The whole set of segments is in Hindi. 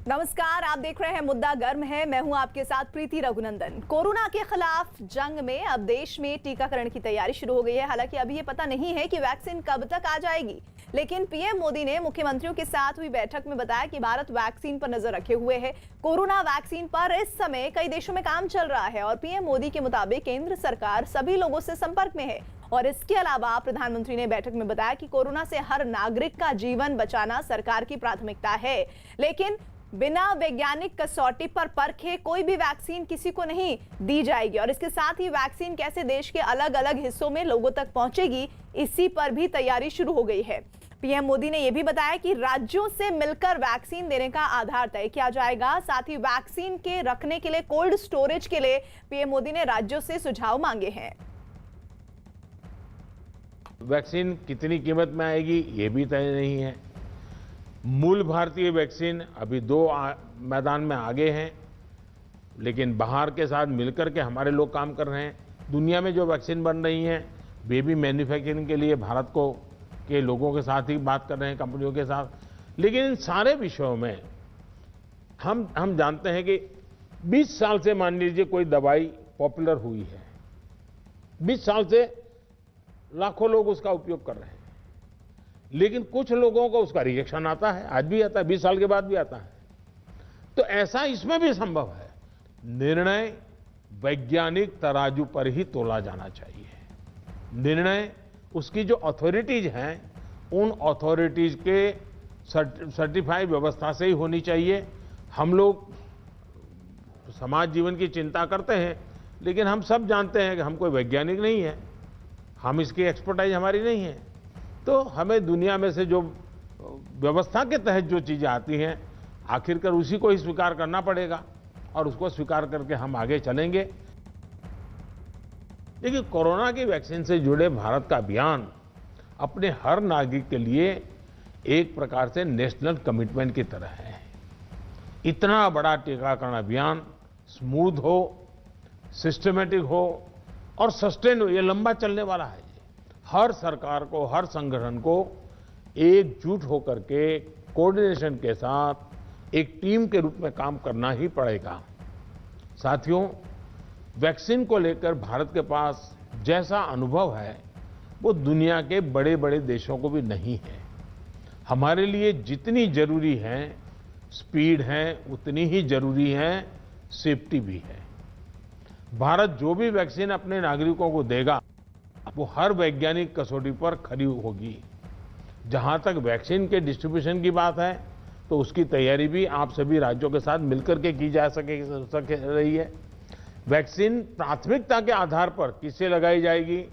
नमस्कार, आप देख रहे हैं मुद्दा गर्म है। मैं हूं आपके साथ प्रीति रघुनंदन। कोरोना के खिलाफ जंग में अब देश में टीकाकरण की तैयारी शुरू हो गई है। हालांकि अभी ये पता नहीं है कि वैक्सीन कब तक आ जाएगी, लेकिन पीएम मोदी ने मुख्यमंत्रियों के साथ हुई बैठक में बताया कि भारत वैक्सीन पर नजर रखे हुए है। कोरोना वैक्सीन पर इस समय कई देशों में काम चल रहा है और पीएम मोदी के मुताबिक केंद्र सरकार सभी लोगों से संपर्क में है। और इसके अलावा प्रधानमंत्री ने बैठक में बताया कि कोरोना से हर नागरिक का जीवन बचाना सरकार की प्राथमिकता है, लेकिन बिना वैज्ञानिक कसौटी पर परखे कोई भी वैक्सीन किसी को नहीं दी जाएगी। और इसके साथ ही वैक्सीन कैसे देश के अलग अलग हिस्सों में लोगों तक पहुंचेगी, इसी पर भी तैयारी शुरू हो गई है। पीएम मोदी ने यह भी बताया कि राज्यों से मिलकर वैक्सीन देने का आधार तय किया जाएगा। साथ ही वैक्सीन के रखने के लिए कोल्ड स्टोरेज के लिए पीएम मोदी ने राज्यों से सुझाव मांगे हैं। वैक्सीन कितनी कीमत में आएगी ये भी तय नहीं है। मूल भारतीय वैक्सीन अभी दो मैदान में आगे हैं, लेकिन बाहर के साथ मिलकर के हमारे लोग काम कर रहे हैं। दुनिया में जो वैक्सीन बन रही हैं वे भी मैन्युफैक्चरिंग के लिए भारत को के लोगों के साथ ही बात कर रहे हैं, कंपनियों के साथ। लेकिन इन सारे विषयों में हम जानते हैं कि 20 साल से मान लीजिए कोई दवाई पॉपुलर हुई है, 20 साल से लाखों लोग उसका उपयोग कर रहे हैं, लेकिन कुछ लोगों को उसका रिएक्शन आता है, आज भी आता है, 20 साल के बाद भी आता है। तो ऐसा इसमें भी संभव है। निर्णय वैज्ञानिक तराजू पर ही तोला जाना चाहिए। निर्णय उसकी जो अथॉरिटीज हैं उन अथॉरिटीज के सर्टिफाइड व्यवस्था से ही होनी चाहिए। हम लोग समाज जीवन की चिंता करते हैं, लेकिन हम सब जानते हैं कि हम कोई वैज्ञानिक नहीं है, हम इसकी एक्सपर्टाइज हमारी नहीं है। तो हमें दुनिया में से जो व्यवस्था के तहत जो चीजें आती हैं आखिरकार उसी को ही स्वीकार करना पड़ेगा और उसको स्वीकार करके हम आगे चलेंगे। देखिए, कोरोना की वैक्सीन से जुड़े भारत का अभियान अपने हर नागरिक के लिए एक प्रकार से नेशनल कमिटमेंट की तरह है। इतना बड़ा टीकाकरण अभियान स्मूथ हो, सिस्टमेटिक हो और सस्टेन हो, ये लंबा चलने वाला है। हर सरकार को, हर संगठन को एकजुट होकर के कोऑर्डिनेशन के साथ एक टीम के रूप में काम करना ही पड़ेगा। साथियों, वैक्सीन को लेकर भारत के पास जैसा अनुभव है वो दुनिया के बड़े बड़े देशों को भी नहीं है। हमारे लिए जितनी जरूरी है स्पीड है, उतनी ही जरूरी है सेफ्टी भी है। भारत जो भी वैक्सीन अपने नागरिकों को देगा वो हर वैज्ञानिक कसौटी पर खरी होगी। जहां तक वैक्सीन के डिस्ट्रीब्यूशन की बात है तो उसकी तैयारी भी आप सभी राज्यों के साथ मिलकर के की जा सके रही है। वैक्सीन प्राथमिकता के आधार पर किससे लगाई जाएगी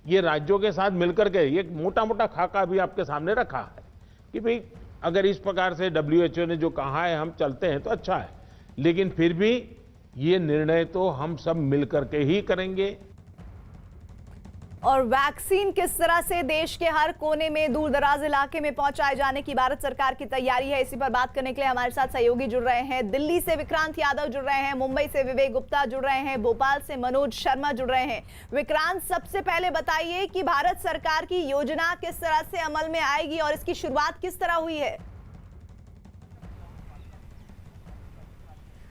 ये राज्यों के साथ मिलकर के ये मोटा मोटा खाका भी आपके सामने रखा है कि भाई अगर इस प्रकार से WHO ने जो कहा है हम चलते हैं तो अच्छा है, लेकिन फिर भी ये निर्णय तो हम सब मिलकर के ही करेंगे। और वैक्सीन किस तरह से देश के हर कोने में, दूर दराज इलाके में पहुंचाए जाने की भारत सरकार की तैयारी है, इसी पर बात करने के लिए हमारे साथ सहयोगी जुड़ रहे हैं। दिल्ली से विक्रांत यादव जुड़ रहे हैं, मुंबई से विवेक गुप्ता जुड़ रहे हैं, भोपाल से मनोज शर्मा जुड़ रहे हैं। विक्रांत, सबसे पहले बताइए कि भारत सरकार की योजना किस तरह से अमल में आएगी और इसकी शुरुआत किस तरह हुई है?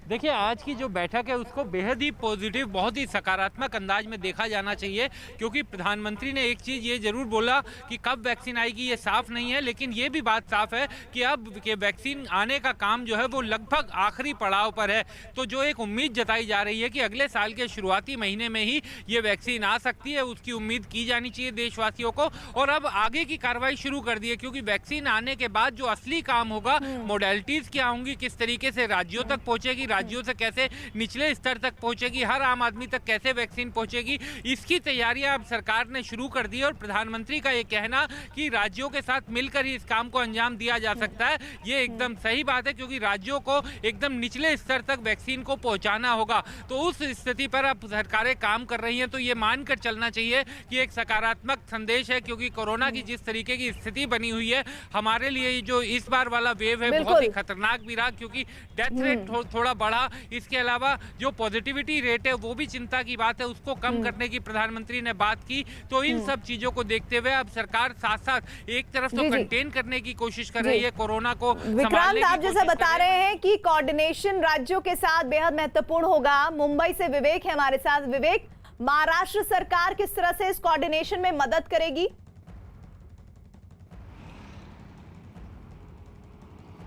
देखिए, आज की जो बैठक है उसको बेहद ही पॉजिटिव, बहुत ही सकारात्मक अंदाज में देखा जाना चाहिए, क्योंकि प्रधानमंत्री ने एक चीज़ ये जरूर बोला कि कब वैक्सीन आएगी ये साफ नहीं है, लेकिन ये भी बात साफ है कि अब के वैक्सीन आने का काम जो है वो लगभग आखिरी पड़ाव पर है। तो जो एक उम्मीद जताई जा रही है कि अगले साल के शुरुआती महीने में ही ये वैक्सीन आ सकती है, उसकी उम्मीद की जानी चाहिए देशवासियों को। और अब आगे की कार्रवाई शुरू कर दी है, क्योंकि वैक्सीन आने के बाद जो असली काम होगा, मोडेलिटीज क्या होंगी, किस तरीके से राज्यों तक पहुंचेगी, राज्यों से कैसे निचले स्तर तक पहुंचेगी, हर आम आदमी तक कैसे वैक्सीन पहुंचेगी, इसकी तैयारियां अब सरकार ने शुरू कर दी। और प्रधानमंत्री का ये कहना कि राज्यों के साथ मिलकर ही इस काम को अंजाम दिया जा सकता है, ये एकदम सही बात है, क्योंकि राज्यों को एकदम निचले स्तर तक वैक्सीन को पहुंचाना होगा। तो उस स्थिति पर अब सरकारें काम कर रही हैं, तो ये मानकर चलना चाहिए कि एक सकारात्मक संदेश है, क्योंकि कोरोना की जिस तरीके की स्थिति बनी हुई है, हमारे लिए जो इस बार वाला वेव है बहुत ही खतरनाक भी रहा, क्योंकि डेथ रेट थोड़ा बढ़ बढ़ा। इसके अलावा जो पॉजिटिविटी रेट है वो भी चिंता की बात है, उसको कम करने की प्रधानमंत्री ने बात की। तो इन सब चीजों को देखते हुए अब सरकार साथ साथ एक तरफ तो कंटेन करने की कोशिश कर रही है, कोरोना को विक्रांत, आप जैसा बता रहे हैं कि कोऑर्डिनेशन राज्यों के साथ बेहद महत्वपूर्ण होगा। मुंबई से विवेक है हमारे साथ। विवेक, महाराष्ट्र सरकार किस तरह से इस कोऑर्डिनेशन में मदद करेगी?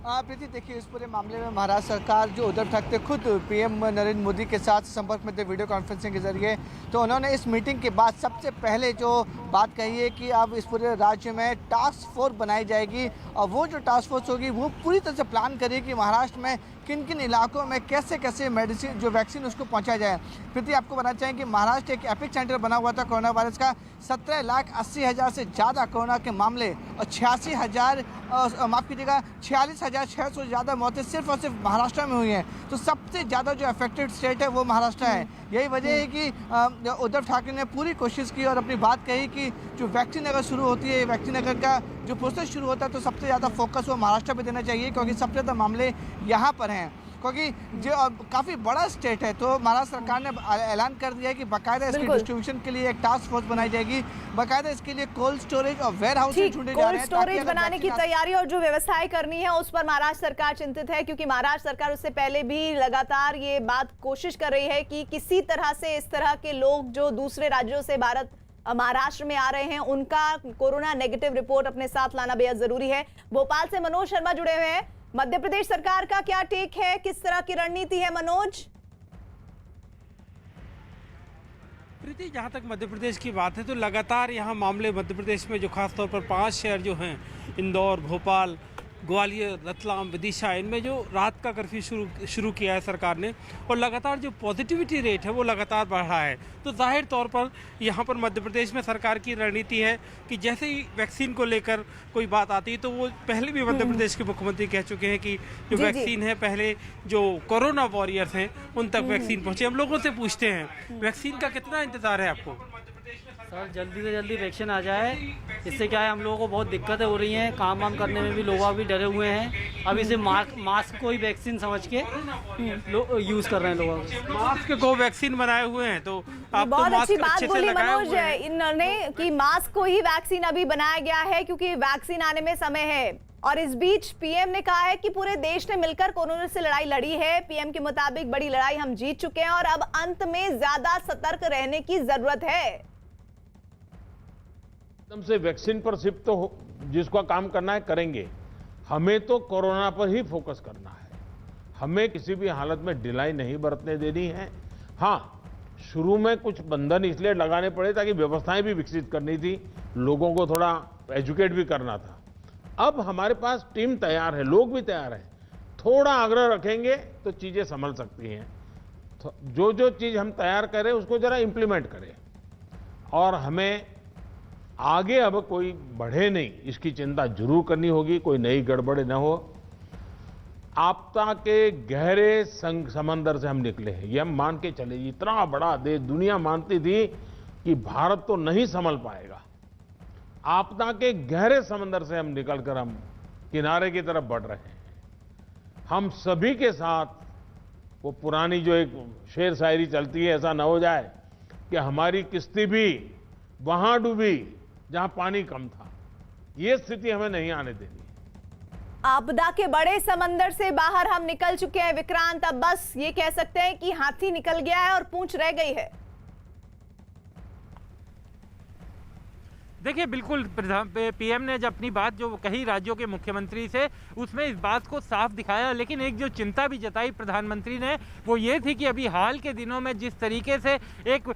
प्रीति, देखिए इस पूरे मामले में महाराष्ट्र सरकार जो उद्धव ठाकरे खुद पीएम नरेंद्र मोदी के साथ संपर्क में थे वीडियो कॉन्फ्रेंसिंग के जरिए, तो उन्होंने इस मीटिंग के बाद सबसे पहले जो बात कही है कि अब इस पूरे राज्य में टास्क फोर्स बनाई जाएगी और वो जो टास्क फोर्स होगी वो पूरी तरह से प्लान करेगी कि महाराष्ट्र में किन किन इलाकों में कैसे कैसे मेडिसिन जो वैक्सीन उसको पहुंचाया जाए। प्रीति, आपको बताना चाहें कि महाराष्ट्र एक एपिक सेंटर बना हुआ था कोरोना वायरस का। 17,80,000 से ज़्यादा कोरोना के मामले और 46,600 से ज़्यादा मौतें सिर्फ और सिर्फ महाराष्ट्र में हुई हैं। तो सबसे ज़्यादा जो अफेक्टेड स्टेट है वो महाराष्ट्र है। यही वजह है कि उद्धव ठाकरे ने पूरी कोशिश की और अपनी बात कही कि जो वैक्सीन अगर शुरू होती है, वैक्सीन अगर का जो प्रोसेस शुरू होता है तो सबसे ज़्यादा फोकस वो महाराष्ट्र पे देना चाहिए, क्योंकि सबसे ज़्यादा मामले यहाँ पर हैं। क्योंकि जो काफ़ी बड़ा स्टेट है, तो महाराष्ट्र सरकार ने ऐलान कर दिया है कि बाकायदा इसकी डिस्ट्रीब्यूशन के लिए एक टास्क फोर्स बनाई जाएगी। बाकायदा इसके लिए कोल्ड स्टोरेज और वेयर हाउस ढूंढे जा रहे हैं। कोल्ड स्टोरेज बनाने की तैयारी और जो व्यवस्थाएं करनी है उस पर महाराष्ट्र सरकार चिंतित है, क्योंकि महाराष्ट्र सरकार उससे पहले भी लगातार ये बात कोशिश कर रही है कि किसी तरह से इस तरह के लोग जो दूसरे राज्यों से महाराष्ट्र में आ रहे हैं उनका कोरोना नेगेटिव रिपोर्ट अपने साथ लाना बेहद जरूरी है। भोपाल से मनोज शर्मा जुड़े हुए हैं। मध्य प्रदेश सरकार का क्या टेक है, किस तरह की रणनीति है मनोज? प्रीति, जहाँ तक मध्य प्रदेश की बात है तो लगातार यहाँ मामले मध्य प्रदेश में जो खास तौर पर 5 शहर जो हैं, इंदौर, भोपाल, ग्वालियर, रतलाम, विदिशा, इनमें जो रात का कर्फ्यू शुरू किया है सरकार ने और लगातार जो पॉजिटिविटी रेट है वो लगातार बढ़ रहा है। तो जाहिर तौर पर यहाँ पर मध्य प्रदेश में सरकार की रणनीति है कि जैसे ही वैक्सीन को लेकर कोई बात आती है तो वो पहले भी मध्य प्रदेश के मुख्यमंत्री कह चुके हैं कि जो वैक्सीन है, पहले जो कोरोना वॉरियर्स हैं उन तक वैक्सीन पहुँचे। हम लोगों से पूछते हैं वैक्सीन का कितना इंतजार है आपको? सर, जल्दी से जल्दी वैक्सीन आ जाए। इससे क्या है, हम लोगों को बहुत दिक्कतें हो रही हैं, काम वाम करने में भी लोग अभी डरे हुए हैं। अब इसे मास्क को ही वैक्सीन समझ के यूज़ कर रहे हैं लोग। मास्क को वैक्सीन बनाए हुए हैं तो आप बहुत तो अच्छी मास्क बात अच्छे से बोली लगाए मनोज हुए हैं। इन्होंने कि मास्क को ही वैक्सीन अभी बनाया गया है, क्योंकि वैक्सीन आने में समय है। और इस बीच पीएम ने कहा है कि पूरे देश ने मिलकर कोरोना से लड़ाई लड़ी है। पीएम के मुताबिक बड़ी लड़ाई हम जीत चुके हैं और अब अंत में ज्यादा सतर्क रहने की जरूरत है। एकदम से वैक्सीन पर शिफ्ट तो जिसका काम करना है करेंगे, हमें तो कोरोना पर ही फोकस करना है। हमें किसी भी हालत में ढिलाई नहीं बरतने देनी है। हाँ, शुरू में कुछ बंधन इसलिए लगाने पड़े ताकि व्यवस्थाएं भी विकसित करनी थी, लोगों को थोड़ा एजुकेट भी करना था। अब हमारे पास टीम तैयार है, लोग भी तैयार हैं। थोड़ा आग्रह रखेंगे तो चीजें संभल सकती हैं। तो जो चीज हम तैयार करें उसको जरा इंप्लीमेंट करें और हमें आगे अब कोई बढ़े नहीं, इसकी चिंता जरूर करनी होगी, कोई नई गड़बड़े न हो। आपदा के गहरे समंदर से हम निकले हैं, ये हम मान के चले। इतना बड़ा देश, दुनिया मानती थी कि भारत तो नहीं संभल पाएगा। आपदा के गहरे समंदर से हम निकलकर हम किनारे की तरफ बढ़ रहे हैं। हम सभी के साथ वो पुरानी जो एक शेर शायरी चलती है, ऐसा न हो जाए कि हमारी किश्ती भी वहां डूबी जहां पानी कम था। ये स्थिति हमें नहीं आने देनी। आपदा के बड़े समंदर से बाहर हम निकल चुके हैं विक्रांत। अब बस ये कह सकते हैं कि हाथी निकल गया है और पूंछ रह गई है। देखिए, बिल्कुल पीएम ने जब अपनी बात जो कही राज्यों के मुख्यमंत्री से, उसमें इस बात को साफ दिखाया। लेकिन एक जो चिंता भी जताई प्रधानमंत्री ने वो ये थी कि अभी हाल के दिनों में जिस तरीके से एक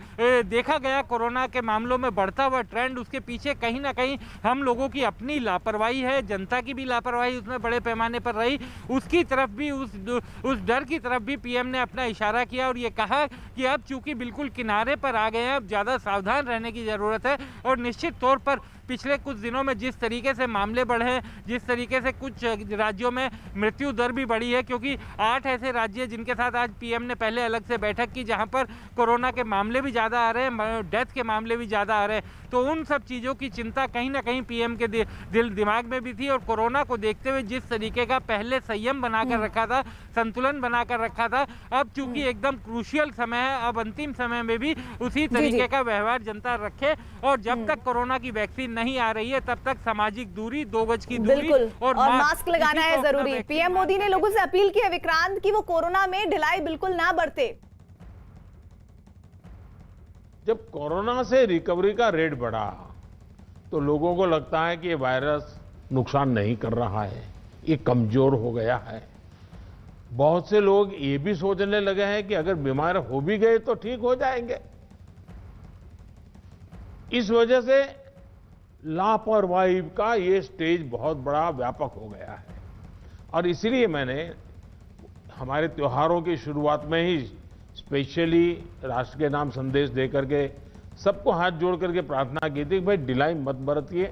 देखा गया कोरोना के मामलों में बढ़ता हुआ ट्रेंड, उसके पीछे कहीं ना कहीं हम लोगों की अपनी लापरवाही है, जनता की भी लापरवाही उसमें बड़े पैमाने पर रही। उसकी तरफ भी, उस डर की तरफ भी पीएम ने अपना इशारा किया और ये कहा कि अब चूंकि बिल्कुल किनारे पर आ गए हैं, अब ज़्यादा सावधान रहने की ज़रूरत है और निश्चित तौर पर पिछले कुछ दिनों में जिस तरीके से मामले बढ़े हैं, जिस तरीके से कुछ राज्यों में मृत्यु दर भी बढ़ी है, क्योंकि 8 ऐसे राज्य जिनके साथ आज पीएम ने पहले अलग से बैठक की जहां पर कोरोना के मामले भी ज़्यादा आ रहे हैं, डेथ के मामले भी ज़्यादा आ रहे हैं, तो उन सब चीज़ों की चिंता कहीं ना कहीं पीएम के दिमाग में भी थी। और कोरोना को देखते हुए जिस तरीके का पहले संयम बनाकर रखा था, संतुलन बनाकर रखा था, अब चूंकि एकदम क्रूशियल समय है, अब अंतिम समय में भी उसी तरीके का व्यवहार जनता रखे। और जब तक कोरोना की वैक्सीन नहीं आ रही है तब तक सामाजिक दूरी, 2 गज की दूरी और मास्क लगाना है जरूरी। पीएम मोदी ने लोगों से अपील की है विक्रांत कि वो कोरोना में ढिलाई बिल्कुल ना बरते। जब कोरोना से रिकवरी का रेट बढ़ा तो लोगों को लगता है कि ये वायरस नुकसान नहीं कर रहा है, ये कमजोर हो गया है। बहुत से लोग ये भी सोचने लगे हैं कि अगर बीमार हो भी गए तो ठीक हो जाएंगे। इस वजह से लापरवाही का ये स्टेज बहुत बड़ा व्यापक हो गया है। और इसलिए मैंने हमारे त्योहारों की शुरुआत में ही स्पेशली राष्ट्र के नाम संदेश दे करके सबको हाथ जोड़ करके प्रार्थना की थी कि भाई ढिलाई मत बरतिए,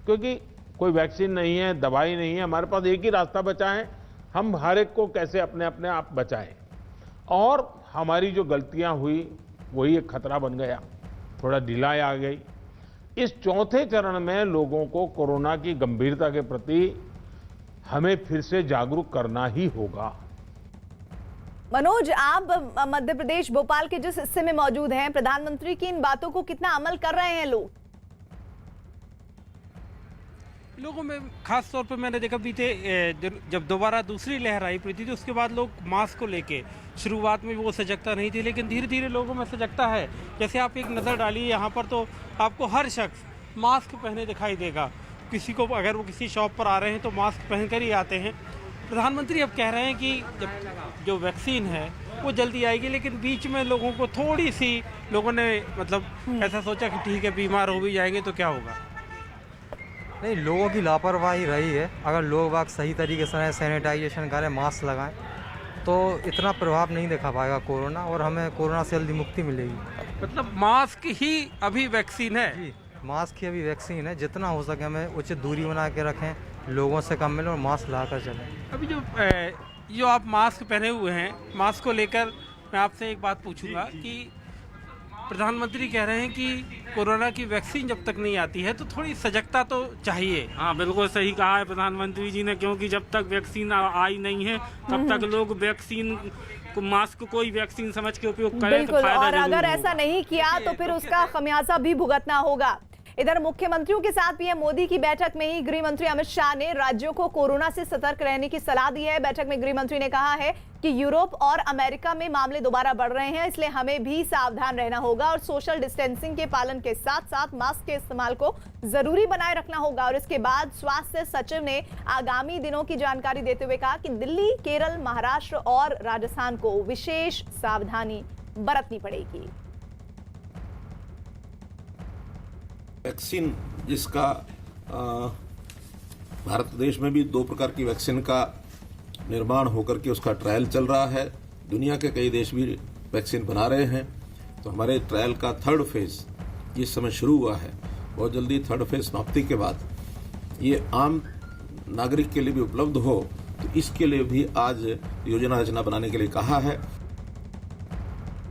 क्योंकि कोई वैक्सीन नहीं है, दवाई नहीं है, हमारे पास एक ही रास्ता बचा है, हम हर एक को कैसे अपने अपने आप बचाएं। और हमारी जो गलतियां हुई वही एक खतरा बन गया, थोड़ा ढिलाई आ गई। इस चौथे चरण में लोगों को कोरोना की गंभीरता के प्रति हमें फिर से जागरूक करना ही होगा। मनोज, आप मध्य प्रदेश भोपाल के जिस हिस्से में मौजूद हैं, प्रधानमंत्री की इन बातों को कितना अमल कर रहे हैं लोग? लोगों में खास तौर पे मैंने देखा बीते जब दोबारा दूसरी लहर आई प्रीति, तो उसके बाद लोग मास्क को लेके शुरुआत में वो सजगता नहीं थी, लेकिन धीरे धीरे लोगों में सजगता है। जैसे आप एक नज़र डालिए यहाँ पर तो आपको हर शख्स मास्क पहने दिखाई देगा। किसी को अगर वो किसी शॉप पर आ रहे हैं तो मास्क पहन कर ही आते हैं। प्रधानमंत्री अब कह रहे हैं कि जब जो वैक्सीन है वो जल्दी आएगी, लेकिन बीच में लोगों को थोड़ी सी लोगों ने मतलब ऐसा सोचा कि ठीक है बीमार हो भी जाएंगे तो क्या होगा। नहीं, लोगों की लापरवाही रही है। अगर लोग बाग सही तरीके से सैनिटाइजेशन करें, मास्क लगाएं, तो इतना प्रभाव नहीं दिखा पाएगा कोरोना, और हमें कोरोना से जल्दी मुक्ति मिलेगी। मतलब मास्क ही अभी वैक्सीन है? जी, मास्क ही अभी वैक्सीन है। जितना हो सके हमें उचित दूरी बना के रखें, लोगों से कम मिलें और मास्क लगा कर चलें। अभी जो आप मास्क पहने हुए हैं, मास्क को लेकर मैं आपसे एक बात पूछूंगा कि प्रधानमंत्री कह रहे हैं कि कोरोना की वैक्सीन जब तक नहीं आती है तो थोड़ी सजगता तो चाहिए। हाँ, बिल्कुल सही कहा है प्रधानमंत्री जी ने, क्योंकि जब तक वैक्सीन आई नहीं है तब तक लोग वैक्सीन को, मास्क को ही वैक्सीन समझ के उपयोग करें तो फायदा और अगर जरूर ऐसा होगा। नहीं किया तो फिर उसका खमियाजा भी भुगतना होगा। इधर मुख्यमंत्रियों के साथ पीएम मोदी की बैठक में ही गृह मंत्री अमित शाह ने राज्यों को कोरोना से सतर्क रहने की सलाह दी है। बैठक में गृह मंत्री ने कहा है कि यूरोप और अमेरिका में मामले दोबारा बढ़ रहे हैं, इसलिए हमें भी सावधान रहना होगा और सोशल डिस्टेंसिंग के पालन के साथ साथ मास्क के इस्तेमाल को जरूरी बनाए रखना होगा। और इसके बाद स्वास्थ्य सचिव ने आगामी दिनों की जानकारी देते हुए कहा कि दिल्ली, केरल, महाराष्ट्र और राजस्थान को विशेष सावधानी बरतनी पड़ेगी। वैक्सीन जिसका भारत देश में भी 2 प्रकार की वैक्सीन का निर्माण होकर के उसका ट्रायल चल रहा है। दुनिया के कई देश भी वैक्सीन बना रहे हैं। तो हमारे ट्रायल का 3rd फेज इस समय शुरू हुआ है। बहुत जल्दी 3rd फेज समाप्ति के बाद ये आम नागरिक के लिए भी उपलब्ध हो, तो इसके लिए भी आज योजना रचना बनाने के लिए कहा है।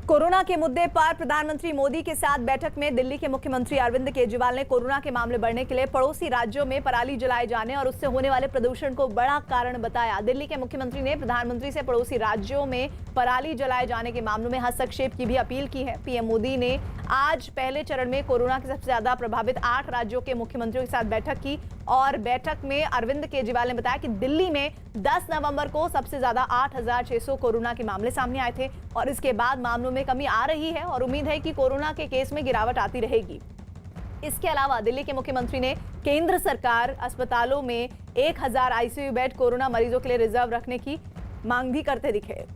कोरोना के मुद्दे पर प्रधानमंत्री मोदी के साथ बैठक में दिल्ली के मुख्यमंत्री अरविंद केजरीवाल ने कोरोना के मामले बढ़ने के लिए पड़ोसी राज्यों में पराली जलाए जाने और उससे होने वाले प्रदूषण को बड़ा कारण बताया। दिल्ली के मुख्यमंत्री ने प्रधानमंत्री से पड़ोसी राज्यों में पराली जलाए जाने के मामलों में हस्तक्षेप की भी अपील की है। पीएम मोदी ने आज पहले चरण में कोरोना के सबसे ज्यादा प्रभावित 8 राज्यों के मुख्यमंत्रियों के साथ बैठक की और बैठक में अरविंद केजरीवाल ने बताया कि दिल्ली में 10 नवंबर को सबसे ज्यादा 8,600 कोरोना के मामले सामने आए थे और इसके बाद मामलों में कमी आ रही है और उम्मीद है कि कोरोना के केस में गिरावट आती रहेगी। इसके अलावा दिल्ली के मुख्यमंत्री ने केंद्र सरकार अस्पतालों में 1000 आईसीयू बेड कोरोना मरीजों के लिए रिजर्व रखने की मांग भी करते दिखे।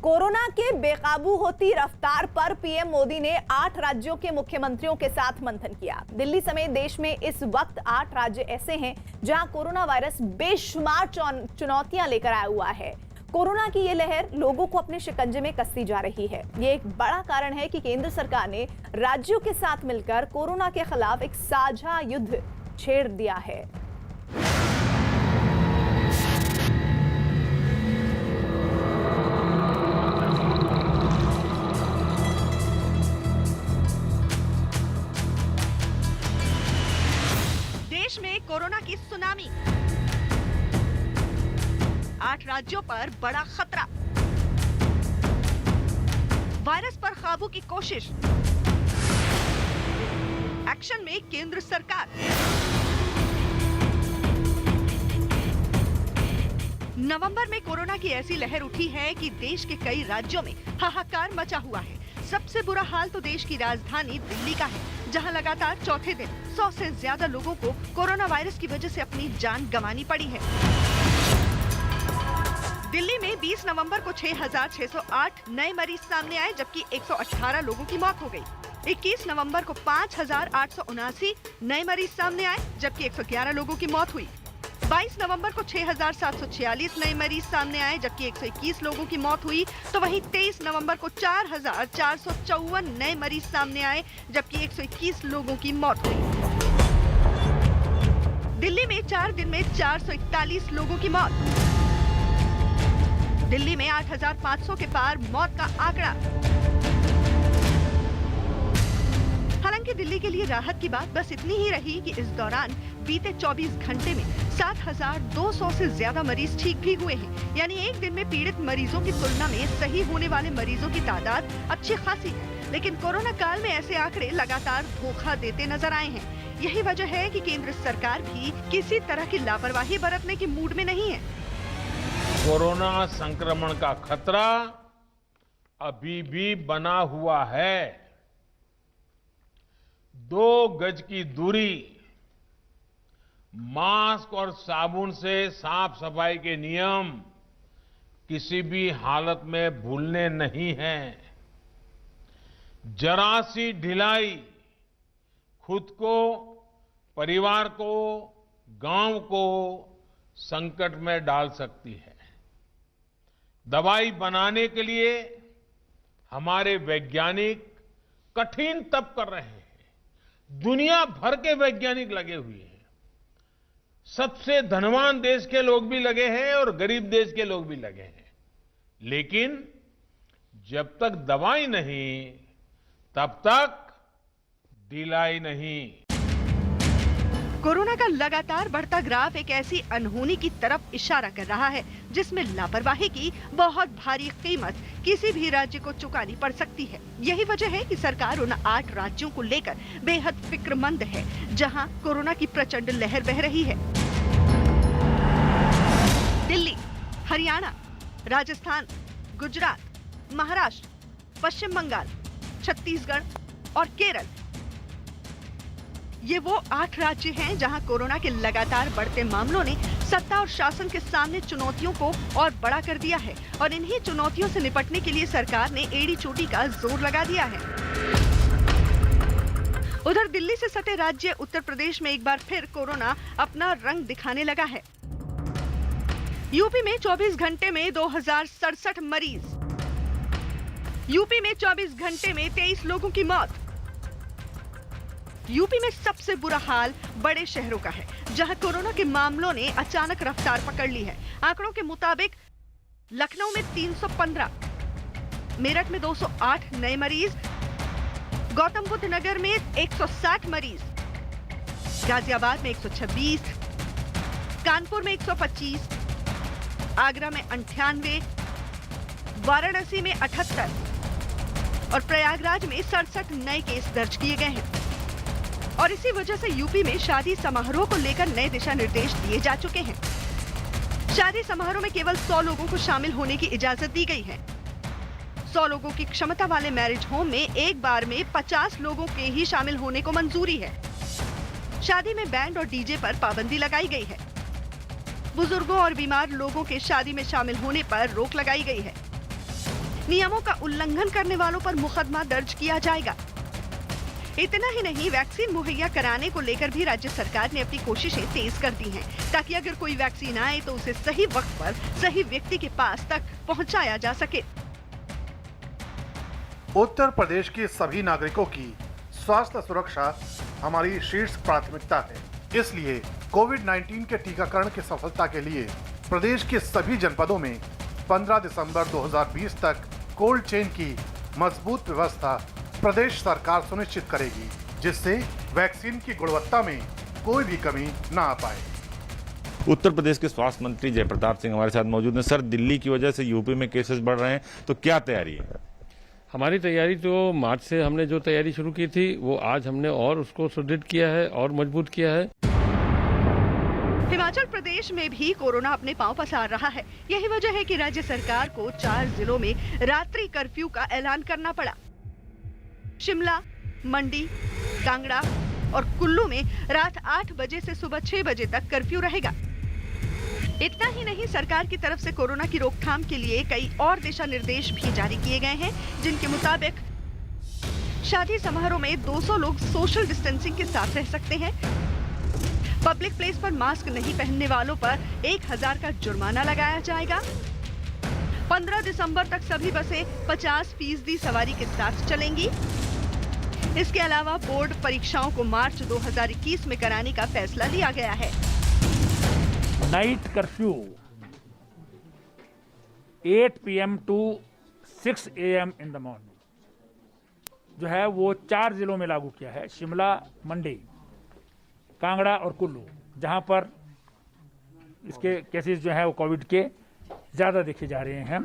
कोरोना के बेकाबू होती रफ्तार पर पीएम मोदी ने 8 राज्यों के मुख्यमंत्रियों के साथ मंथन किया। दिल्ली समेत देश में इस वक्त 8 राज्य ऐसे हैं जहां कोरोना वायरस बेशुमार चुनौतियां लेकर आया हुआ है। कोरोना की ये लहर लोगों को अपने शिकंजे में कसती जा रही है। ये एक बड़ा कारण है कि केंद्र सरकार ने राज्यों के साथ मिलकर कोरोना के खिलाफ एक साझा युद्ध छेड़ दिया है। देश में कोरोना की सुनामी, 8 राज्यों पर बड़ा खतरा, वायरस पर काबू की कोशिश, एक्शन में केंद्र सरकार। नवंबर में कोरोना की ऐसी लहर उठी है कि देश के कई राज्यों में हाहाकार मचा हुआ है। सबसे बुरा हाल तो देश की राजधानी दिल्ली का है, जहां लगातार चौथे दिन 100 से ज्यादा लोगों को कोरोना वायरस की वजह से अपनी जान गंवानी पड़ी है। दिल्ली में 20 नवंबर को 6,608 नए मरीज सामने आए, जबकि 118 लोगों की मौत हो गई। 21 नवंबर को 5,879 नए मरीज सामने आए, जबकि 111 लोगों की मौत हुई। 22 नवंबर को 6,746 नए मरीज सामने आए, जबकि 121 लोगों की मौत हुई। तो वहीं 23 नवंबर को 4,454 नए मरीज सामने आए, जबकि 121 लोगों की मौत हुई। दिल्ली में 4 दिन में 441 लोगों की मौत। दिल्ली में 8,500 के पार मौत का आंकड़ा। हालांकि दिल्ली के लिए राहत की बात बस इतनी ही रही कि इस दौरान बीते 24 घंटे में 7,200 से ज्यादा मरीज ठीक भी हुए हैं। यानी एक दिन में पीड़ित मरीजों की तुलना में सही होने वाले मरीजों की तादाद अच्छी खासी है। लेकिन कोरोना काल में ऐसे आंकड़े लगातार धोखा देते नजर आए हैं। यही वजह है कि केंद्र सरकार भी किसी तरह की लापरवाही बरतने के मूड में नहीं है। कोरोना संक्रमण का खतरा अभी भी बना हुआ है। 2 गज की दूरी, मास्क और साबुन से साफ सफाई के नियम किसी भी हालत में भूलने नहीं हैं। जरा सी ढिलाई खुद को, परिवार को, गांव को संकट में डाल सकती है। दवाई बनाने के लिए हमारे वैज्ञानिक कठिन तप कर रहे हैं। दुनिया भर के वैज्ञानिक लगे हुए हैं। सबसे धनवान देश के लोग भी लगे हैं और गरीब देश के लोग भी लगे हैं। लेकिन जब तक दवाई नहीं, तब तक ढिलाई नहीं। कोरोना का लगातार बढ़ता ग्राफ एक ऐसी अनहोनी की तरफ इशारा कर रहा है जिसमें लापरवाही की बहुत भारी कीमत किसी भी राज्य को चुकानी पड़ सकती है। यही वजह है कि सरकार उन 8 राज्यों को लेकर बेहद फिक्रमंद है जहां कोरोना की प्रचंड लहर बह रही है। दिल्ली, हरियाणा, राजस्थान, गुजरात, महाराष्ट्र, पश्चिम बंगाल, छत्तीसगढ़ और केरल, ये वो 8 राज्य हैं जहां कोरोना के लगातार बढ़ते मामलों ने सत्ता और शासन के सामने चुनौतियों को और बड़ा कर दिया है। और इन्हीं चुनौतियों से निपटने के लिए सरकार ने एड़ी चोटी का जोर लगा दिया है। उधर दिल्ली से सटे राज्य उत्तर प्रदेश में एक बार फिर कोरोना अपना रंग दिखाने लगा है। यूपी में 24 घंटे में 2,067 मरीज। यूपी में 24 घंटे में 23 लोगों की मौत। यूपी में सबसे बुरा हाल बड़े शहरों का है, जहां कोरोना के मामलों ने अचानक रफ्तार पकड़ ली है। आंकड़ों के मुताबिक लखनऊ में 315, मेरठ में 208 नए मरीज, गौतम बुद्ध नगर में 160 मरीज, गाजियाबाद में 126, कानपुर में 125, आगरा में 98, वाराणसी में 78 और प्रयागराज में 67 नए केस दर्ज किए गए हैं। और इसी वजह से यूपी में शादी समारोह को लेकर नए दिशा निर्देश दिए जा चुके हैं। शादी समारोह में केवल 100 लोगों को शामिल होने की इजाजत दी गई है। 100 लोगों की क्षमता वाले मैरिज होम में एक बार में 50 लोगों के ही शामिल होने को मंजूरी है। शादी में बैंड और डीजे पर पाबंदी लगाई गई है। बुजुर्गों और बीमार लोगों के शादी में शामिल होने पर रोक लगाई गई है। नियमों का उल्लंघन करने वालों पर मुकदमा दर्ज किया जाएगा। इतना ही नहीं, वैक्सीन मुहैया कराने को लेकर भी राज्य सरकार ने अपनी कोशिशें तेज कर दी हैं, ताकि अगर कोई वैक्सीन आए तो उसे सही वक्त पर सही व्यक्ति के पास तक पहुंचाया जा सके। उत्तर प्रदेश के सभी नागरिकों की स्वास्थ्य सुरक्षा हमारी शीर्ष प्राथमिकता है। इसलिए कोविड-19 के टीकाकरण की सफलता के लिए प्रदेश के सभी जनपदों में 15 दिसंबर 2020 तक कोल्ड चेन की मजबूत व्यवस्था प्रदेश सरकार सुनिश्चित करेगी, जिससे वैक्सीन की गुणवत्ता में कोई भी कमी न आ पाए। उत्तर प्रदेश के स्वास्थ्य मंत्री जयप्रताप सिंह हमारे साथ मौजूद हैं। सर, दिल्ली की वजह से यूपी में केसेस बढ़ रहे हैं, तो क्या तैयारी है? हमारी तैयारी तो मार्च से हमने जो तैयारी शुरू की थी वो आज हमने और उसको सुदृढ़ किया है और मजबूत किया है। हिमाचल प्रदेश में भी कोरोना अपने पांव पसार रहा है। यही वजह है कि राज्य सरकार को 4 जिलों में रात्रि कर्फ्यू का ऐलान करना पड़ा। शिमला, मंडी, कांगड़ा और कुल्लू में रात 8 बजे से सुबह 6 बजे तक कर्फ्यू रहेगा। इतना ही नहीं, सरकार की तरफ से कोरोना की रोकथाम के लिए कई और दिशा निर्देश भी जारी किए गए हैं, जिनके मुताबिक शादी समारोह में 200 लोग सोशल डिस्टेंसिंग के साथ रह सकते हैं। पब्लिक प्लेस पर मास्क नहीं पहनने वालों पर 1000 का जुर्माना लगाया जाएगा। 15 दिसंबर तक सभी बसें 50% सवारी के साथ चलेंगी। इसके अलावा बोर्ड परीक्षाओं को मार्च 2021 में कराने का फैसला लिया गया है। Night curfew 8 PM to 6 AM in the morning जो है वो 4 जिलों में लागू किया है, शिमला, मंडी, कांगड़ा और कुल्लू, जहां पर इसके केसेस जो है वो कोविड के ज्यादा देखे जा रहे हैं।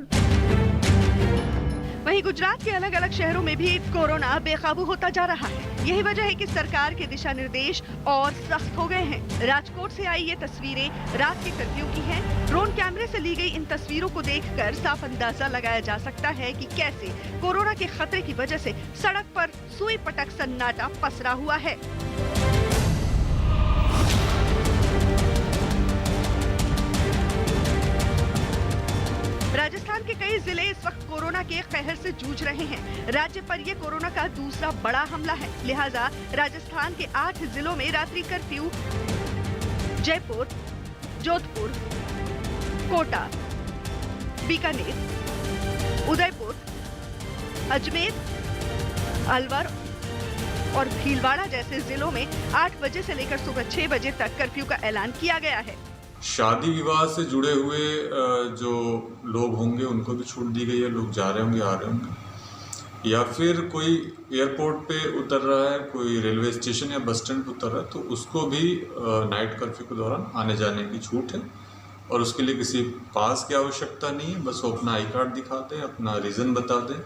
वहीं गुजरात के अलग अलग शहरों में भी कोरोना बेकाबू होता जा रहा है। यही वजह है कि सरकार के दिशा निर्देश और सख्त हो गए हैं। राजकोट से आई ये तस्वीरें रात के कर्फ्यू की हैं। ड्रोन कैमरे से ली गई इन तस्वीरों को देखकर साफ अंदाजा लगाया जा सकता है कि कैसे कोरोना के खतरे की वजह से सड़क पर सुई पटक सन्नाटा पसरा हुआ है। राजस्थान के कई जिले इस वक्त कोरोना के कहर से जूझ रहे हैं। राज्य पर यह कोरोना का दूसरा बड़ा हमला है, लिहाजा राजस्थान के 8 जिलों में रात्रि कर्फ्यू जयपुर, जोधपुर, कोटा, बीकानेर, उदयपुर, अजमेर, अलवर और भीलवाड़ा जैसे जिलों में 8 बजे से लेकर सुबह 6 बजे तक कर्फ्यू का ऐलान किया गया है। शादी विवाह से जुड़े हुए जो लोग होंगे उनको भी छूट दी गई है, लोग जा रहे होंगे, आ रहे होंगे, या फिर कोई एयरपोर्ट पे उतर रहा है, कोई रेलवे स्टेशन या बस स्टैंड पे उतर रहा है, तो उसको भी नाइट कर्फ्यू के दौरान आने जाने की छूट है और उसके लिए किसी पास की आवश्यकता नहीं है। बस वो अपना आई कार्ड दिखा दें, अपना रीज़न बता दें,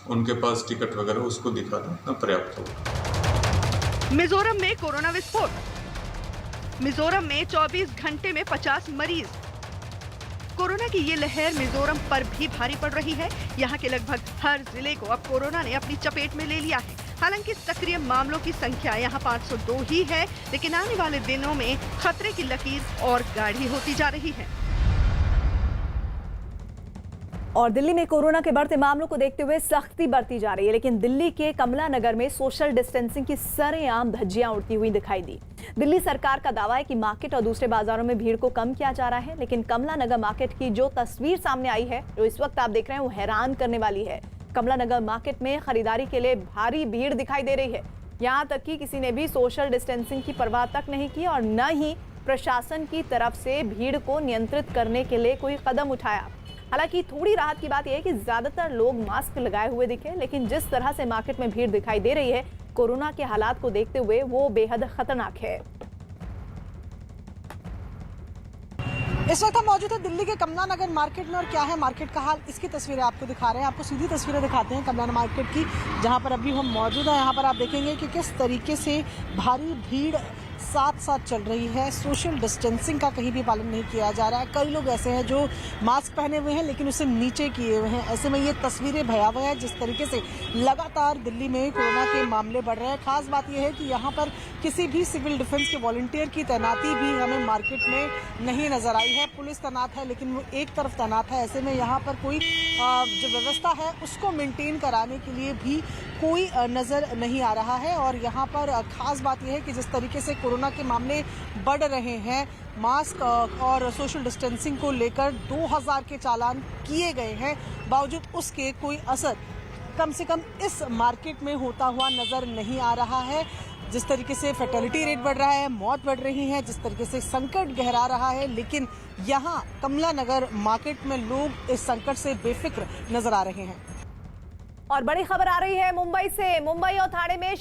उनके पास टिकट वगैरह उसको दिखा दें, इतना पर्याप्त होगा। मिजोरम में कोरोना विस्फोट। मिजोरम में 24 घंटे में 50 मरीज। कोरोना की ये लहर मिजोरम पर भी भारी पड़ रही है। यहाँ के लगभग हर जिले को अब कोरोना ने अपनी चपेट में ले लिया है। हालांकि सक्रिय मामलों की संख्या यहाँ 502 ही है, लेकिन आने वाले दिनों में खतरे की लकीर और गाढ़ी होती जा रही है। और दिल्ली में कोरोना के बढ़ते मामलों को देखते हुए सख्ती बरती जा रही है, लेकिन दिल्ली के कमला नगर में सोशल डिस्टेंसिंग की सरेआम धज्जियां उड़ती हुई दिखाई दी। दिल्ली सरकार का दावा है कि मार्केट और दूसरे बाजारों में भीड़ को कम किया जा रहा है, लेकिन कमला नगर मार्केट की जो तस्वीर सामने आई है, जो इस वक्त आप देख रहे हैं, वो हैरान करने वाली है। कमला नगर मार्केट में खरीदारी के लिए भारी भीड़ दिखाई दे रही है। यहाँ तक कि किसी ने भी सोशल डिस्टेंसिंग की परवाह तक नहीं की और न ही प्रशासन की तरफ से भीड़ को नियंत्रित करने के लिए कोई कदम उठाया। हालांकि थोड़ी राहत की बात यह है कि ज्यादातर लोग मास्क लगाए हुए दिखे, लेकिन जिस तरह से मार्केट में भीड़ दिखाई दे रही है, कोरोना के हालात को देखते हुए वो बेहद खतरनाक है। इस वक्त हम मौजूद है दिल्ली के कमला नगर मार्केट में, और क्या है मार्केट का हाल, इसकी तस्वीरें आपको दिखा रहे हैं। आपको सीधी तस्वीरें दिखाते हैं कमला मार्केट की, जहां पर अभी हम मौजूद हैं। यहाँ पर आप देखेंगे कि किस तरीके से भारी भीड़ साथ साथ चल रही है। सोशल डिस्टेंसिंग का कहीं भी पालन नहीं किया जा रहा है। कई लोग ऐसे हैं जो मास्क पहने हुए हैं लेकिन उसे नीचे किए हुए हैं। ऐसे में ये तस्वीरें भयावह है, जिस तरीके से लगातार दिल्ली में कोरोना के मामले बढ़ रहे हैं। खास बात यह है कि यहाँ पर किसी भी सिविल डिफेंस के वॉलंटियर की तैनाती भी हमें मार्केट में नहीं नजर आई है। पुलिस तैनात है लेकिन वो एक तरफ तैनात है। ऐसे में यहाँ पर कोई जो व्यवस्था है उसको मेंटेन कराने के लिए भी कोई नज़र नहीं आ रहा है। और यहाँ पर खास बात यह है कि जिस तरीके से कोरोना के मामले बढ़ रहे हैं, मास्क और सोशल डिस्टेंसिंग को लेकर 2000 के चालान किए गए हैं, बावजूद उसके कोई असर कम से कम इस मार्केट में होता हुआ नज़र नहीं आ रहा है। जिस तरीके से फैटेलिटी रेट बढ़ रहा है, मौत बढ़ रही है, जिस तरीके से संकट गहरा रहा है, लेकिन यहाँ कमला नगर मार्केट में लोग इस संकट से बेफिक्र नजर आ रहे हैं। और बड़ी खबर आ रही है मुंबई से। मुंबई और ठाणे में